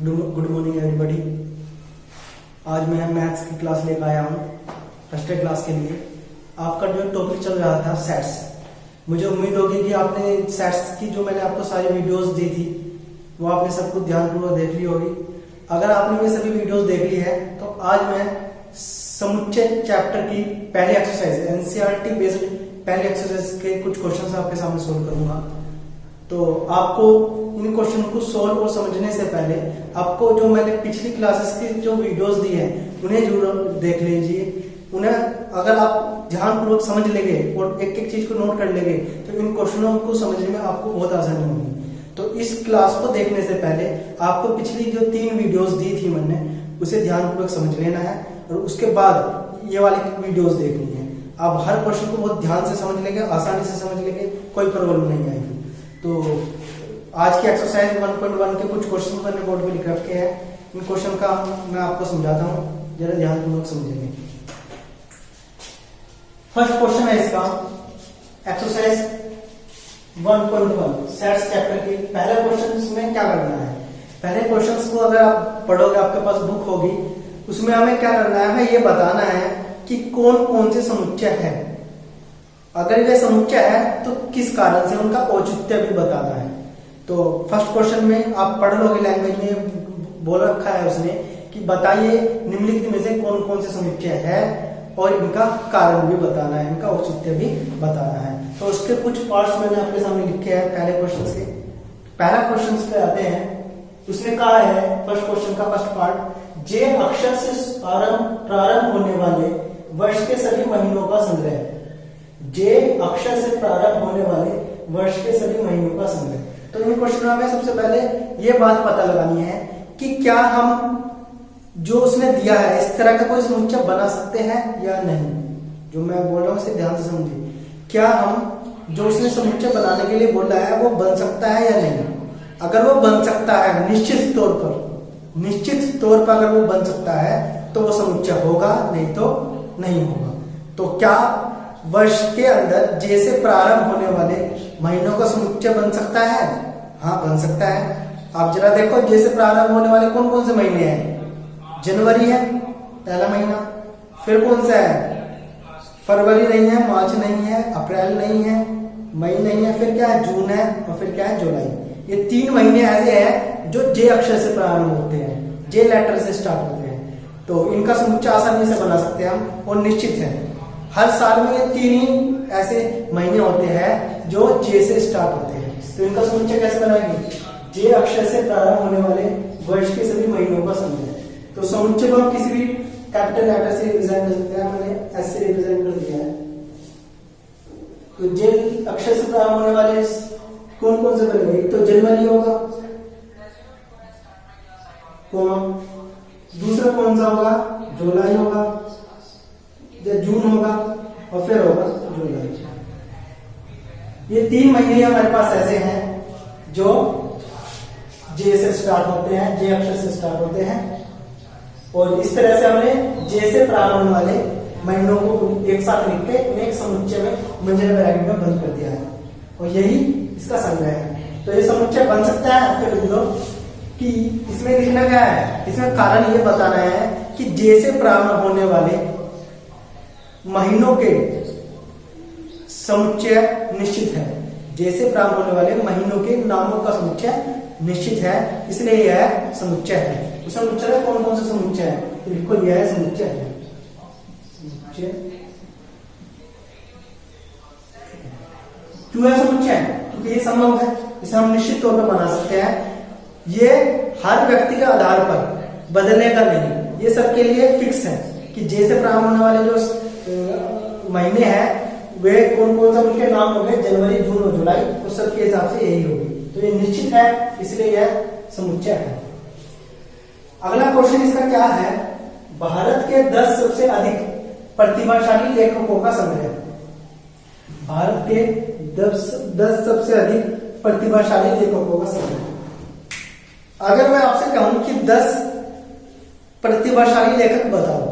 Good morning everybody. आज मैं maths की क्लास लेकर आया हूँ फर्स्ट क्लास के लिए। आपका जो टॉपिक चल रहा था सेट्स, मुझे उम्मीद होगी कि आपने सेट्स की जो मैंने आपको सारी वीडियोस दी थी वो आपने सब कुछ ध्यानपूर्वक देख ली होगी। अगर आपने ये सभी वीडियोस देख ली है तो आज मैं समुच्चय चैप्टर की पहली एक्सरसाइज एनसीईआरटी बेस्ड पहली एक्सरसाइज के कुछ क्वेश्चन आपके सामने सोल्व करूंगा। तो आपको इन क्वेश्चन को सोल्व और समझने से पहले आपको जो मैंने पिछली क्लासेस की जो वीडियोस दी है उन्हें जरूर देख लीजिए। उन्हें अगर आप ध्यानपूर्वक समझ लेंगे और एक एक चीज को नोट कर लेंगे तो इन क्वेश्चनों को समझने में आपको बहुत आसानी होगी। तो इस क्लास को देखने से पहले आपको पिछली जो 3 वीडियोस दी थी मैंने उसे ध्यानपूर्वक समझ लेना है और उसके बाद ये वाली वीडियोस देखनी है। आप हर क्वेश्चन को बहुत ध्यान से समझ लेंगे, आसानी से समझ लेंगे, कोई प्रॉब्लम नहीं आएगी। तो आज की एक्सरसाइज 1.1 के कुछ क्वेश्चन मैंने बोर्ड पे लिख रखे हैं। इन क्वेश्चन का मैं आपको समझाता हूँ, जरा ध्यानपूर्वक समझेंगे। फर्स्ट क्वेश्चन है इसका एक्सरसाइज 1.1 सेट्स चैप्टर की। पहला क्वेश्चन इसमें क्या करना है, पहले क्वेश्चन को अगर आप पढ़ोगे आपके पास बुक होगी, उसमें हमें क्या करना है, हमें ये बताना है कि कौन कौन से समुच्चय है। अगर वे समुच्चय है तो किस कारण से, उनका औचित्य भी बताना है। तो फर्स्ट क्वेश्चन में आप पढ़ लोगे, लैंग्वेज में बोल रखा है उसने कि बताइए निम्नलिखित में से कौन कौन से समुच्चय है और इनका कारण भी बताना है, इनका औचित्य भी बताना है। तो उसके कुछ पार्ट्स मैंने आपके सामने लिखे हैं पहले क्वेश्चन के। पहला क्वेश्चन पे आते हैं, उसने कहा है फर्स्ट क्वेश्चन का फर्स्ट पार्ट, जे अक्षर से प्रारंभ होने वाले वर्ष के सभी महीनों का संग्रह। जे अक्षर से प्रारंभ होने वाले वर्ष के सभी महीनों का संग्रह। तो इन क्वेश्चनों में सबसे पहले ये बात पता लगानी है कि क्या हम जो उसने दिया है इस तरह का कोई समुच्चय बना सकते हैं या नहीं। जो मैं बोल रहा हूं उसे ध्यान से समझिए। क्या हम जो उसने समुच्चय बनाने के लिए बोला है वो बन सकता है या नहीं। अगर वो बन सकता है निश्चित तौर पर अगर वो बन सकता है तो वो समुच्चय होगा, नहीं तो नहीं होगा। तो क्या वर्ष के अंदर जे से प्रारंभ होने वाले महीनों का समुच्चय बन सकता है? हाँ, बन सकता है। आप जरा देखो, जे से प्रारंभ होने वाले कौन कौन से महीने हैं। जनवरी है पहला महीना, फिर कौन सा है, फरवरी नहीं है, मार्च नहीं है, अप्रैल नहीं है, मई नहीं है, फिर क्या है, जून है, और फिर क्या है, जुलाई। ये 3 महीने ऐसे हैं जो जे अक्षर से प्रारंभ होते हैं, जे लेटर से स्टार्ट होते हैं। तो इनका समुच्चय आसानी से बना सकते हैं हम, और निश्चित है हर साल में ये 3 ही ऐसे महीने होते हैं जो जे से स्टार्ट होते हैं। तो इनका समुच्चय कैसे बनाएंगे, जे अक्षर से प्रारंभ होने वाले वर्ष के सभी महीनों का संग्रह। तो समुच्चय को हम किसी भी कैपिटल लेटर से रिप्रेजेंट कर सकते हैं। मैंने एस से रिप्रेजेंट कर दिया है। तो जे अक्षर से प्रारंभ होने वाले कौन कौन से बनेंगे, एक तो जनवरी होगा, दूसरा कौन सा होगा, जुलाई होगा, जून होगा, और फिर होगा जुलाई। ये 3 महीने हमारे पास ऐसे हैं जो जे से स्टार्ट होते हैं, जे अक्षर से स्टार्ट होते हैं। और इस तरह से हमने जे से प्रारंभ होने वाले महीनों को एक साथ लिख के एक समुच्चय में मंजिला ब्रैकेट में बंद कर दिया है, और यही इसका संग्रह है। तो ये समुच्चय बन सकता है। आपके लिख दो कि इसमें लिखना क्या है, इसमें कारण ये बताना है कि जे से प्रारंभ होने वाले महीनों के समुच्चय निश्चित है। जे से प्रारंभ होने वाले महीनों के नामों का समुच्चय निश्चित है, इसलिए यह समुच्चय है। उस समुच्चय में कौन कौन से समुच्चय है, तो लिखो यह समुच्चय है। क्यों है समुच्चय, क्योंकि ये संभव है, इसे हम निश्चित तौर पर बना सकते हैं। ये हर व्यक्ति के आधार पर बदलने का नहीं, ये सबके लिए फिक्स है कि जे से प्रारंभ होने वाले जो महीने हैं वे कौन कौन सा, उनके नाम होंगे जनवरी, जून और जुलाई, तो सबके हिसाब से यही होगी। तो ये निश्चित है, इसलिए यह समुच्चय है। अगला क्वेश्चन इसका क्या है, भारत के 10 सबसे अधिक प्रतिभाशाली लेखकों का संग्रह। भारत के 10 सबसे अधिक प्रतिभाशाली लेखकों का संग्रह। अगर मैं आपसे कहूं कि 10 प्रतिभाशाली लेखक बताओ,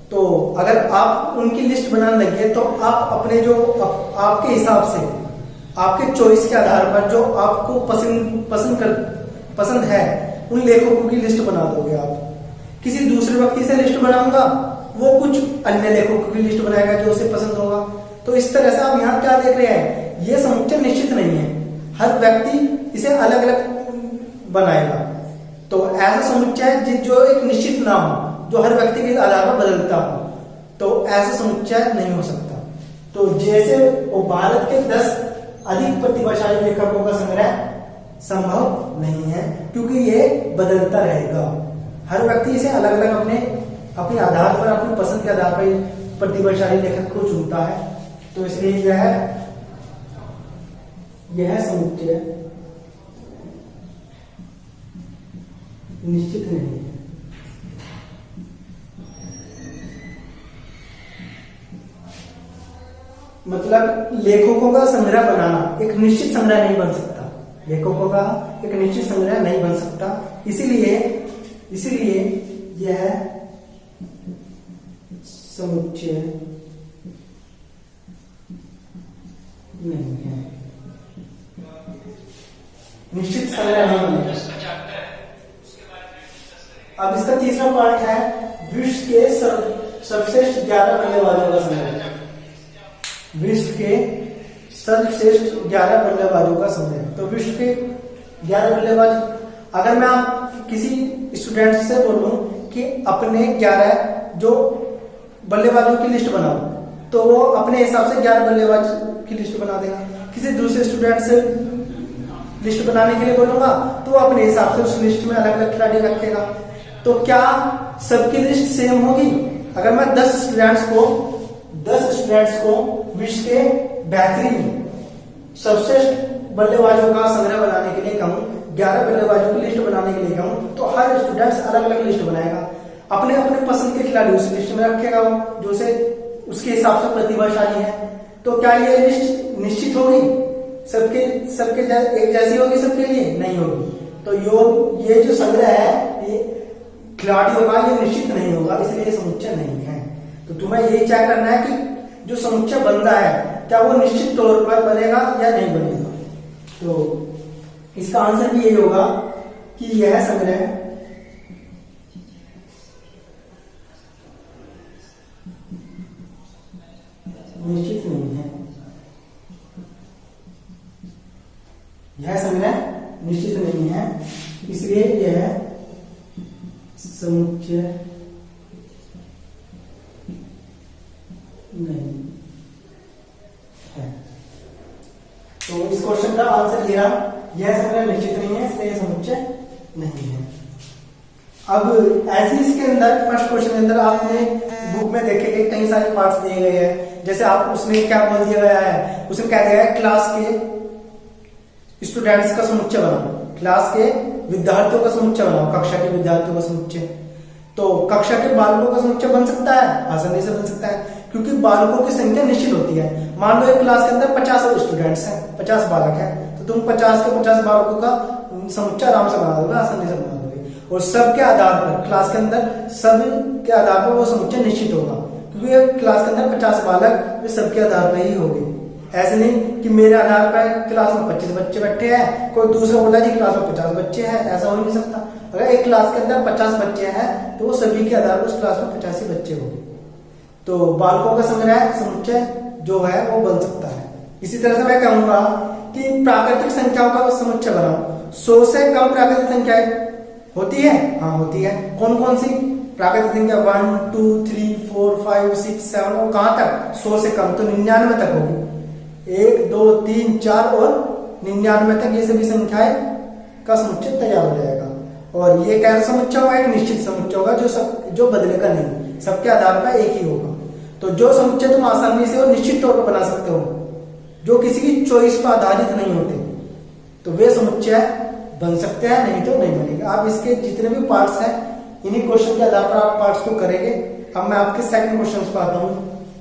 तो अगर आप उनकी लिस्ट बनाने लगे तो आप अपने जो आपके हिसाब से, आपके चॉइस के आधार पर जो आपको पसंद है उन लेखकों की लिस्ट बना दोगे आप। किसी दूसरे व्यक्ति से लिस्ट बनाऊंगा, वो कुछ अन्य लेखकों की लिस्ट बनाएगा जो उसे पसंद होगा। तो इस तरह से आप यहाँ क्या देख रहे हैं, ये समुच्चय निश्चित नहीं है, हर व्यक्ति इसे अलग अलग बनाएगा। तो ऐसा समुच्चय जो एक निश्चित ना हो, जो हर व्यक्ति के आधार पर बदलता हो, तो ऐसा समुच्चय नहीं हो सकता। तो जैसे वो भारत के 10 अधिक प्रतिभाशाली लेखकों का संग्रह संभव नहीं है, क्योंकि ये बदलता रहेगा। हर व्यक्ति इसे अलग अलग अपने आधार पर, अपनी पसंद के आधार पर प्रतिभाशाली लेखक को चुनता है। तो इसलिए यह समुच्चय निश्चित नहीं है। मतलब लेखकों का संग्रह बनाना एक निश्चित संग्रह नहीं बन सकता, लेखकों का एक निश्चित संग्रह नहीं बन सकता। इसीलिए यह समुच्चय नहीं है, निश्चित संग्रह नहीं बनेगा। अब इसका तीसरा पार्ट है विश्व के सर्वश्रेष्ठ 11 बल्लेबाजों का संग्रह। विश्व के सर्वश्रेष्ठ 11 बल्लेबाजों का संग्रह। तो विश्व के 11 बल्लेबाज, अगर मैं आप किसी स्टूडेंट से बोलूं कि अपने 11 जो बल्लेबाजों की लिस्ट बनाओ, तो वो अपने हिसाब से 11 बल्लेबाज की लिस्ट बना देगा। किसी दूसरे स्टूडेंट से लिस्ट बनाने के लिए बोलूंगा तो वो अपने हिसाब से उस लिस्ट में अलग अलग खिलाड़ी रखेगा। तो क्या सबकी लिस्ट सेम होगी? अगर मैं 10 स्टूडेंट्स को विश्व के बेहतरीन सर्वश्रेष्ठ बल्लेबाजों का संग्रह बनाने के लिए कहूं, 11 बल्लेबाजों की लिस्ट बनाने के लिए कहूं, तो हर स्टूडेंट्स अलग अलग लिस्ट बनाएगा, अपने अपने पसंद के खिलाड़ी उस लिस्ट में रखेगा वो, जो उसे उसके हिसाब से प्रतिभाशाली है। तो क्या ये लिस्ट निश्चित होगी? सबके एक जैसी होगी सबके लिए? नहीं होगी। तो ये जो संग्रह है, ये खिलाड़ियों का, ये निश्चित नहीं होगा, इसलिए ये समुच्चय नहीं है। तो तुम्हें यही चेक करना है कि जो समुच्चय बन रहा है क्या वो निश्चित तौर पर बनेगा या नहीं बनेगा। तो इसका आंसर भी यही होगा कि यह संग्रह निश्चित नहीं है, यह संग्रह निश्चित नहीं है, इसलिए यह समुच्चय नहीं है। तो इस क्वेश्चन का आंसर ये रहा, यह संग्रह निश्चित नहीं है, इसलिए यह समुच्चय नहीं है। अब ऐसे इसके अंदर फर्स्ट क्वेश्चन के अंदर आपने बुक में देखेंगे कई सारे पार्ट्स दिए गए हैं। जैसे आप उसमें क्या बोल दिया गया है, उसमें कह दिया है क्लास के स्टूडेंट्स का समुच्चय बनाओ, क्लास के विद्यार्थियों का समुच्चय बनाओ, कक्षा के विद्यार्थियों का समुच्चय। तो कक्षा के बालकों का समुच्चय बन सकता है, आसानी से बन सकता है, क्योंकि बालकों की संख्या निश्चित होती है। मान लो एक क्लास के अंदर 50 स्टूडेंट्स हैं, 50 बालक हैं, तो तुम 50 के 50 बालकों का समुच्चय आराम से बना दोगे, आसानी से बना दोगे। और सबके आधार पर, क्लास के अंदर सब के आधार पर वो समुच्चय निश्चित होगा, क्योंकि क्लास के अंदर 50 बालक वे सबके आधार पर ही होंगे। ऐसे नहीं कि मेरे आधार पर क्लास में 25 बच्चे बैठे हैं, कोई दूसरा बोला जी क्लास में 50 बच्चे हैं, ऐसा हो नहीं सकता। अगर एक क्लास के अंदर 50 बच्चे हैं तो वो सभी के आधार पर उस क्लास में 85 बच्चे होंगे। तो बालकों का संग्रह समुच्चय जो है वो बन सकता है। इसी तरह से मैं कहूंगा कि प्राकृतिक संख्याओं का समुच्चय बनाओ। 100 से कम प्राकृतिक संख्याएं होती है? हाँ होती है। कौन कौन सी प्राकृतिक संख्या? 1 2 3 4 5 6 7 और कहां तक? 100 से कम तो 99 तक होगी। 1 2 3 4 और 99 तक ये सभी संख्याएं का समुच्चय तैयार हो जाएगा। और ये कैसा समुच्चय होगा? एक निश्चित समुच्चय होगा जो बदलेगा नहीं, सबके आधार पर एक ही होगा। तो जो समुच्चय तुम आसानी से और निश्चित तौर पर बना सकते हो, जो किसी की चॉइस पर आधारित नहीं होते, तो वे समुच्चय बन सकते हैं, नहीं तो नहीं बनेगा। आप इसके जितने भी पार्ट्स हैं, इन्हीं क्वेश्चन के आधार पर आप पार्ट्स को करेंगे। अब मैं आपके सेकंड क्वेश्चन पर आता हूं।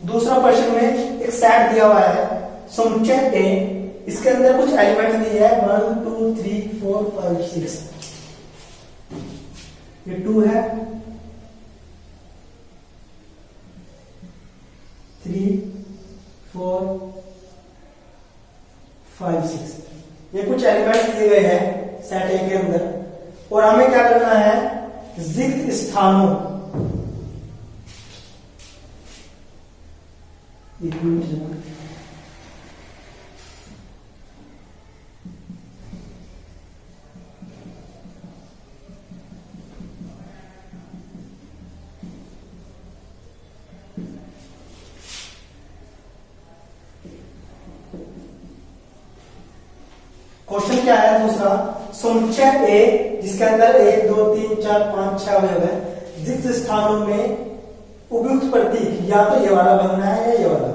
दूसरा क्वेश्चन में एक सेट दिया हुआ है समुच्चय ए, इसके अंदर कुछ एलिमेंट्स दिए हैं 1 2 3 4 5 6। ये 2 है, 3 4 5 6, ये कुछ एलिमेंट्स दिए गए हैं सेट ए के अंदर। और हमें क्या करना है रिक्त स्थानों, एक मिनट, क्वेश्चन क्या है दूसरा, समुच्चय ए जिसके अंदर 1 2 3 4 5 6 अवयव है, रिक्त स्थानों में उपयुक्त प्रतीक या तो ये वाला बनना है या ये वाला।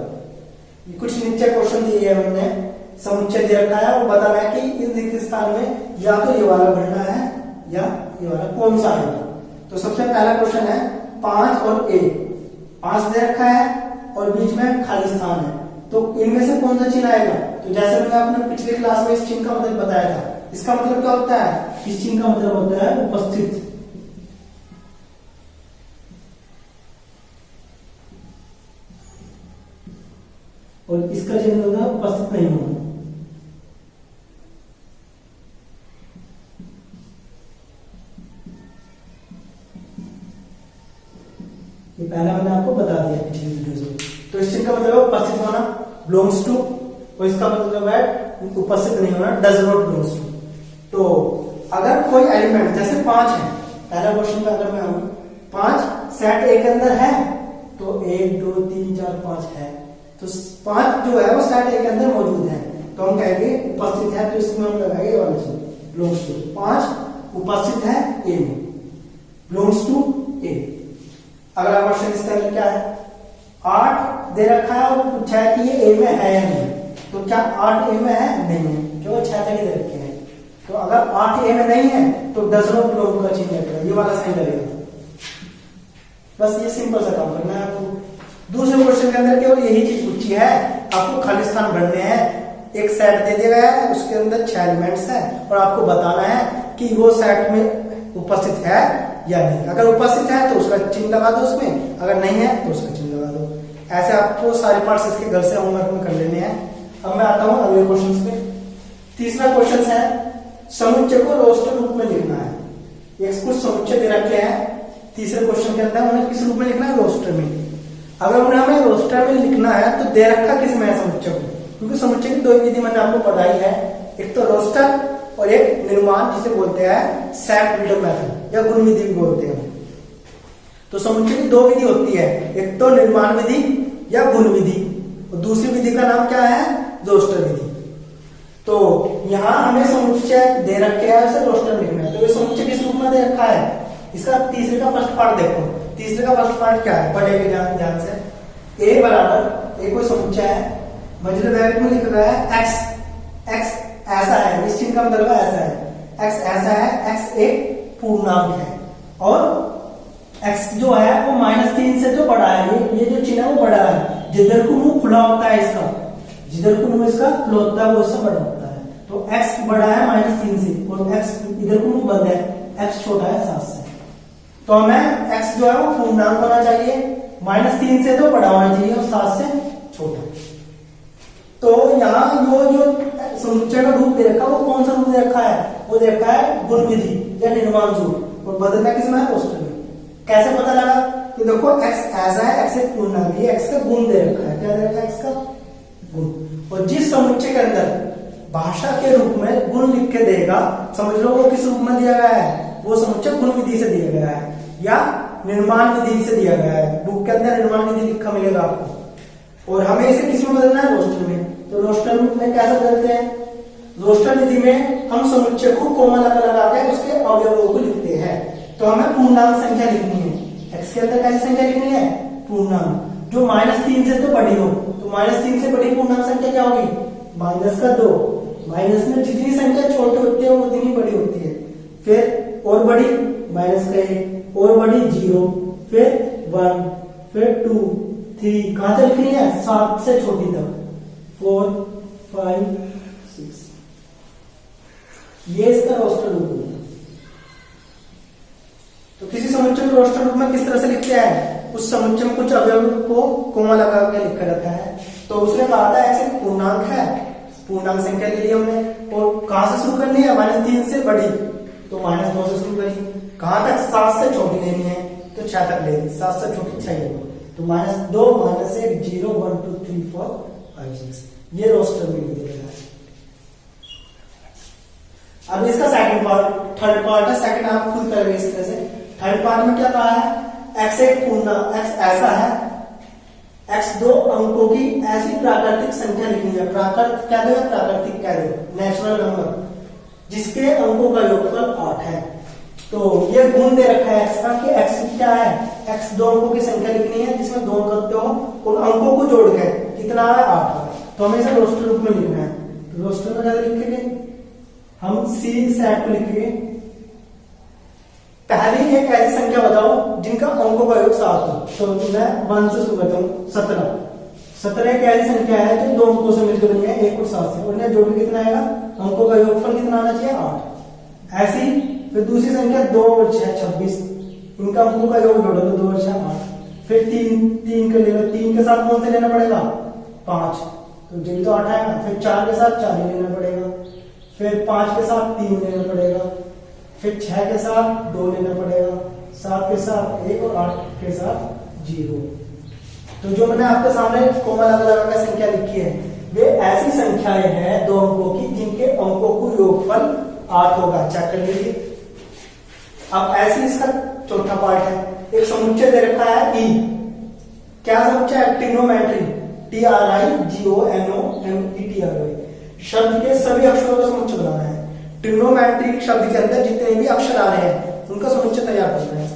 ये कुछ नीचे क्वेश्चन दिए है हमने, समुच्चय दे रखा है और बताना है कि इस रिक्त स्थान में या तो ये वाला बनना है या ये वाला, कौन सा आएगा। तो सबसे पहला क्वेश्चन है 5 और ए, 5 दे रखा है और बीच में खाली स्थान है, तो इनमें से कौन सा चिन्ह आएगा। तो जैसे मैंने आपने पिछले क्लास में इस चिन्ह का मतलब बताया था, इसका मतलब क्या होता है, इस चिन्ह का मतलब होता है उपस्थित, और इसका चिन्ह होगा उपस्थित नहीं होना। ये पहला मैंने आपको बता दिया पिछली वीडियो से। तो इस चिन्ह का मतलब है उपस्थित होना, बिलोंग्स टू, और इसका मतलब है उपस्थित नहीं होना, डज नॉट बिलोंग्स टू। तो अगर कोई एलिमेंट जैसे 5 है, पहला क्वेश्चन का अगर मैं आऊं 5 सेट ए के अंदर है, तो 1 2 3 4 5 है, तो 5 जो है वो सेट ए के अंदर मौजूद है, तो हम कहेंगे उपस्थित है, तो इसमें हम लगाएंगे ये वाला चिन्ह बिलोंग्स टू। 5 उपस्थित है ए में, बिलोंग्स टू ए। अगला क्वेश्चन इसका क्या है, 8 दे रखा है और पूछा है कि ये ए में है या नहीं, तो क्या 8 ए में है, नहीं है, केवल 6 तक ही दे रखे हैं। तो अगर 8 ए में नहीं है तो डज नॉट बिलोंग का चिन्ह लगेगा, ये वाला साइन लगेगा। बस ये सिंपल सा काम करना है आपको। दूसरे क्वेश्चन के अंदर केवल यही चीज पूछी है, आपको खाली स्थान भरने हैं, एक सेट दे दिया गया है, उसके अंदर 6 एलिमेंट्स हैं और आपको बताना है कि वो सेट में उपस्थित है या नहीं। अगर उपस्थित है तो उसका चिन्ह लगा दो उसमें, अगर नहीं है तो उसका चिन्ह लगा दो। ऐसे आपको सारे पार्ट्स इसके घर से होमवर्क में कर लेने हैं। अब मैं आता हूं अगले क्वेश्चन पे। तीसरा क्वेश्चन है, समुच्चय को रोस्टर रूप में लिखना है। एक कुछ समुच्चय दे रखे हैं, तीसरे क्वेश्चन के अंदर उन्हें किस रूप में लिखना है, रोस्टर में। अगर उन्हें हमें रोस्टर में लिखना है तो दे रखा किस में है समुच्चय को, क्योंकि समुच्चय की 2 विधि मैंने आपको पढ़ाई है, एक तो रोस्टर और एक निर्माण जिसे बोलते हैं सेट बिल्डर मेथड या गुण विधि भी बोलते हैं। तो समुच्चय की 2 विधि होती है, एक तो निर्माण विधि या गुण विधि, और दूसरी विधि का नाम क्या है, रोस्टर विधि। तो यहां हमें समुच्चय दे रखे हैं, उसे रोस्टर लिखना है। तो ये समुच्चय किस रूप में दे रखा है, इसका तीसरे का फर्स्ट पार्ट देखो। तीसरे का फर्स्ट पार्ट क्या है, पढ़ेगा ध्यान से। ए बराबर, ए कोई समुच्चय है, मझले ब्रैकेट में लिख रहा है एक्स, एक्स ऐसा है, इस चिन्ह का मतलब ऐसा है, एक्स ऐसा है, एक्स एक पूर्णांक है, और एक्स जो है वो -3 से तो बड़ा है, ये जो चिन्ह है वो बड़ा है, जिधर को मुंह खुला होता है इसका, जिधर को मुंह इसका खुला होता है वो इससे बड़ा होता है। तो एक्स बड़ा है -3 से, और एक्स इधर को मुंह बंद है, एक्स छोटा है 7 से। तो हमें एक्स जो है वो पूर्णांक होना चाहिए, -3 से तो बड़ा होना चाहिए और 7 से छोटा। तो यहाँ जो समुच्चय का रूप दे रखा है वो कौन सा रूप दे रखा है, वो दे रखा है गुण विधि या निर्माण रूप, और बदलना किसमें है, रोस्टर में। कैसे पता लगा, तो देखो एक्स ऐसा है, एक्स एक पूर्णांक है, एक्स का गुण दे रखा है, क्या दे रखा है, एक्स का गुण। और जिस समुच्चय के अंदर भाषा के रूप में गुण लिख के देगा, समझ लो वो किस रूप में दिया गया है, वो समुच्चय गुण विधि से दिया गया है या निर्माण विधि से दिया गया है। बुक के अंदर निर्माण विधि लिखा मिलेगा आपको, और हमें इसे किसमें बदलना है, रोस्टर में। तो रोस्टर में कैसे बदलते हैं, रोस्टर विधि में हम समुच्चय को कोमा लगा के उसके अवयवों को लिखते हैं। तो हमें पूर्णांक संख्या लिखनी है, एक्स के अंदर कैसी संख्या लिखनी है, पूर्णांक, जो -3 से तो बड़ी हो। तो -3 से बड़ी पूर्णांक संख्या क्या होगी, -2। माइनस में जितनी संख्या छोटी होती है वो उतनी बड़ी होती है। फिर और बड़ी -1, और बड़ी 0, फिर 1, फिर 2, 3, कहां से लिखनी है, 7 से छोटी तक, 4, 5, 6। ये इसका रोस्टर रूप है। तो किसी समुच्चय को रोस्टर रूप में किस तरह से लिखते हैं, उस समुच्चय में कुछ अवयव को कोमा लगा के लिखा जाता है। तो उसने कहा था एक्स एक पूर्णांक है, पूर्णांक संख्या ले ली हमने, और कहां से शुरू करनी है, -3 से बड़ी, तो -2 से शुरू करी, कहां तक 7 से छोटी लेनी है तो 6 तक लेनी, 7 से छोटी 6 है, तो -2 -1 0 1 2 3 4 5 6 ये रोस्टर में लिख देगा। अब इसका सेकंड पार्ट, थर्ड पार्ट है, सेकंड आप खुद करेंगे इस तरह से। थर्ड पार्ट में क्या कहा है, x1 पूर्ण, x ऐसा है, x2 अंकों की ऐसी प्राकृतिक संख्या लिखनी है, प्राकृतिक क्या दो, प्राकृतिक क्या दो, नेचुरल नंबर, जिसके अंकों का योगफल 8 है। तो ये गुण दे रखा है x का कि x क्या है, x 2 अंकों की संख्या लिखनी है जिसमें 2 अंक होते हो, उन अंकों को जोड़ के कितना है 8, तो हमें इसे रोस्टर रूप में लिखना है। तो रोस्टर में क्या लिखेंगे हम, सी सेट को लिखेंगे, पहली एक ऐसी संख्या बताओ जिनका अंकों का योग 7 हो, तो मैं 1 से शुरू करता हूँ, 17 एक ऐसी संख्या है जो 2 अंकों से मिलकर बनी है, 1 और 7 से, और इन्हें जोड़ के कितना आएगा, अंकों का योगफल कितना आना चाहिए 8। ऐसी फिर दूसरी संख्या 2 और 6 26, इनका अंकों का योग जोड़ो तो 2 और 6 8। फिर 3 के ले लो, 3 के साथ कौन से लेना पड़ेगा 5, तो जब तो 8 आएगा। फिर 4 के साथ 4 ही लेना पड़ेगा, फिर 5 के साथ 3 लेना पड़ेगा, फिर 6 के साथ 2 लेना पड़ेगा, 7 के साथ 1 और 8 के साथ 0। तो जो मैंने आपके सामने कोमा लगा कर संख्या लिखी है वे ऐसी संख्याएं हैं 2 अंकों की जिनके अंकों को योगफल 8 होगा, चेक कर लीजिए। अब ऐसी इसका चौथा पार्ट है, एक समुच्चय दे रखा है ई, क्या समुच्चय है, ट्रिग्नोमेट्री, TRIGONOMETRY, शब्द के सभी अक्षरों का समुच्चय बनाना है। ट्रिग्नोमेट्रिक शब्द के अंदर जितने भी अक्षर आ रहे हैं उनका समुच्चय तैयार करना है,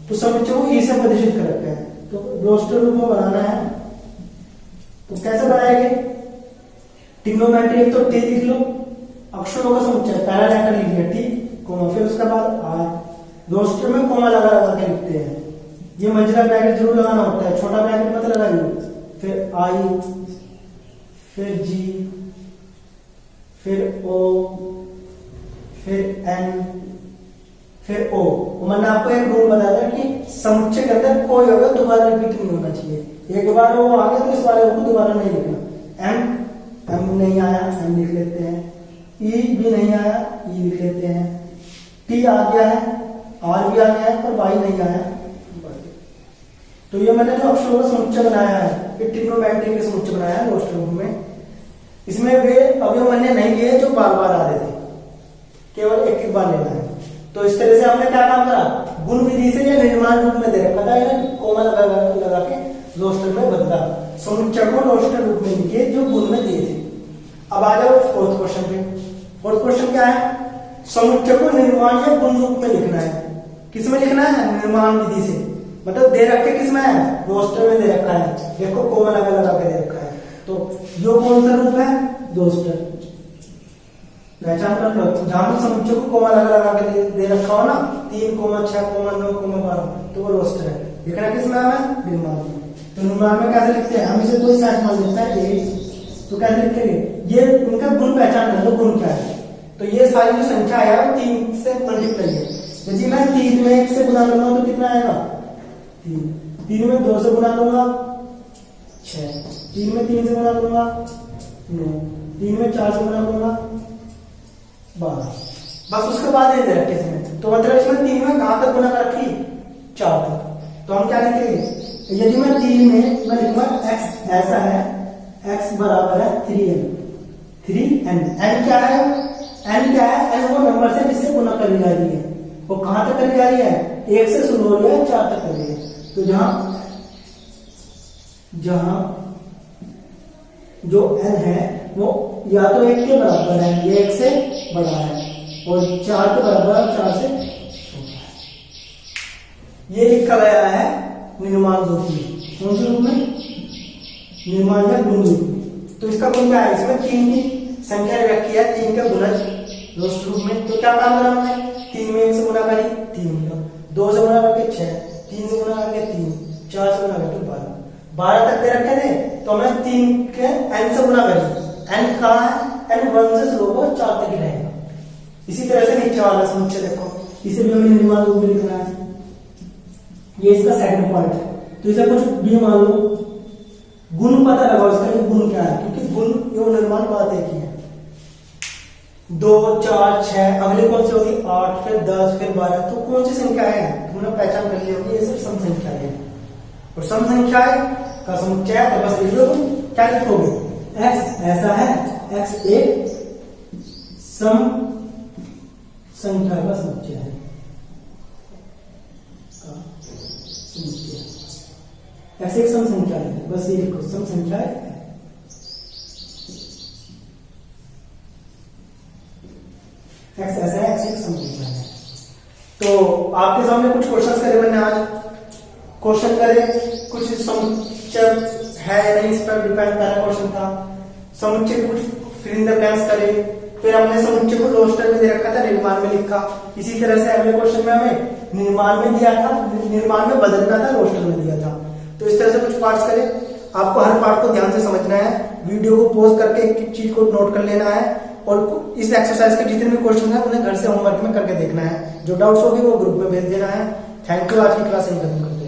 तो समुच्चय को ई से प्रदर्शित कर रखते हैं, तो रोस्टर रूप में बनाना है। तो कैसे बनाएंगे, ट्रिग्नोमेट्री एक तो टी लिख लो, अक्षरों का समुच्चय, पहला लेटर लिख लिया टी, कोमा, फिर उसके बाद आर, रोस्टर में कोमा लगा लगा के लिखते हैं। ये मंजिला ब्रैकेट जरूर लगाना होता है, छोटा ब्रैकेट मत लगाइए। फिर आई, फिर जी, फिर ओ, फिर एन, फिर ओ। मैंने आपको एक रूल बताया था कि समुच्चय के अंदर कोई होगा दोबारा रिपीट नहीं होना चाहिए, एक बार वो आ गया तो इस वाले को दोबारा नहीं लिखना। एम नहीं आया, एम लिख लेते हैं, ई भी नहीं आया, ई लिख लेते हैं, टी आ गया है, आर भी आ गया है, पर वाई नहीं आया। तो ये मैंने जो अक्षरों का समुच्चय बनाया है, ये ट्रिग्नोमेट्री के समुच्चय बनाया है रोस्टर रूप में। इसमें वे अवयव मैंने नहीं लिए जो बार बार आ रहे थे, केवल एक एक बार लेना है। तो इस तरह से हमने क्या काम करा, गुण विधि से या निर्माण रूप में दे रखा था, कोमा लगा के रोस्टर में बदला, समुच्चय को रोस्टर रूप में लिखे जो गुण में दिए थे। अब आ जाओ फोर्थ क्वेश्चन पे। फोर्थ क्वेश्चन क्या है, समुच्चय को निर्माण या गुण रूप में लिखना है। किसमें लिखना है, निर्माण विधि से, मतलब दे रखे किसमें है, रोस्टर में दे रखा है, देखो कोमा लगा के दे रखा है। तो यो कौन सा रूप है, रोस्टर, पहचान कर लो। जहां भी समुच्चय को कोमा लगा के दे रखा हो ना, 3, 6, 9, 12, तो वो रोस्टर है। लिखना किसमें है, निर्माण में। तो निर्माण में कैसे लिखते हैं, हम इसे कोई सेट मान लेते हैं 8, तो कैसे लिखेंगे, ये उनका गुण पहचान कर लो, गुण क्या है। तो ये सारी जो संख्या है 3 से मल्टीप्लाई है। यदि मैं 3 में 1 से गुना करूंगा तो कितना आएगा, 3 में 2 से गुना करूंगा 6, 3 में 3 से गुना करूंगा 9, 3 में 4 से गुना करूंगा 12, बस उसके बाद ये दे रखे इसमें। तो मतलब इसमें 3 में कहां तक गुना कर रखी, 4 तक। तो हम क्या लिखेंगे, यदि मैं 3 में मैं लिखूंगा x ऐसा है, x बराबर है 3n, n क्या है, n वो नंबर से जिससे गुना करी जा रही है, वो कहां तक करी जा रही है, 1 से शुरू हो रही है, 4 तक कर रही है। तो जहां जो n है वो या तो 1 के बराबर है, ये 1 से बड़ा है, और 4 के बराबर 4 से छोटा है। ये लिखा गया है निर्माण रूप में, कौन से रूप में, निर्माण या गुण रूप में। तो इसका गुण क्या है, इसमें 3 की संख्या रखी है, 3 का गुणज रोस्ट रूप में। तो क्या काम करा हमने, 3 में 1 से गुना करी 3, 2 से गुना करके 6, 3 से गुना करके 3, 4 से गुना करके 12 तक दे रखे थे। तो हमने 3 के n से गुना करी, n कहा है, n 1 से शुरू होकर 4 तक ही रहेगा। इसी तरह से नीचे वाला समुच्चय देखो, इसे भी हमें निर्माण रूप में लिखना है। ये इसका सेकंड पार्ट है। तो इसे कुछ भी मान लो, गुण पता लगाओ इसका, गुण क्या है, क्योंकि गुण एवं निर्माण बात एक ही है। 2, 4, 6, अगली कौन सी होगी 8, फिर 10, फिर 12। तो कौन सी संख्या है तुमने पहचान कर ली होगी, ये सब सम संख्या है। और सम संख्या का समुच्चय है, तो बस लिख लो तुम क्या लिखोगे, x ऐसा है, x एक सम संख्या का समुच्चय है, x एक सम संख्या है, बस ये लिखो सम संख्या है। x ऐसा है, x एक सम संख्या है। तो आपके सामने कुछ क्वेश्चंस करे मैंने आज, क्वेश्चन करे कुछ समुच्चय है नहीं इस पर डिपेंड। पहला क्वेश्चन था समुच्चय कुछ फिल इन द ब्लैंक्स करे, फिर हमने समुच्चय को रोस्टर में दे रखा था, निर्माण में लिखा। इसी तरह से अगले क्वेश्चन में हमें निर्माण में दिया था, निर्माण में बदलना था, रोस्टर में दिया था। तो इस तरह से कुछ पार्ट्स करे, आपको हर पार्ट को ध्यान से समझना है, वीडियो को पॉज करके एक चीज को नोट कर लेना है, और इस एक्सरसाइज के जितने भी क्वेश्चन हैं उन्हें घर से होमवर्क में करके देखना है। जो डाउट्स होगी वो ग्रुप में भेज देना है। थैंक यू, आज की क्लास यहीं खत्म करते हैं।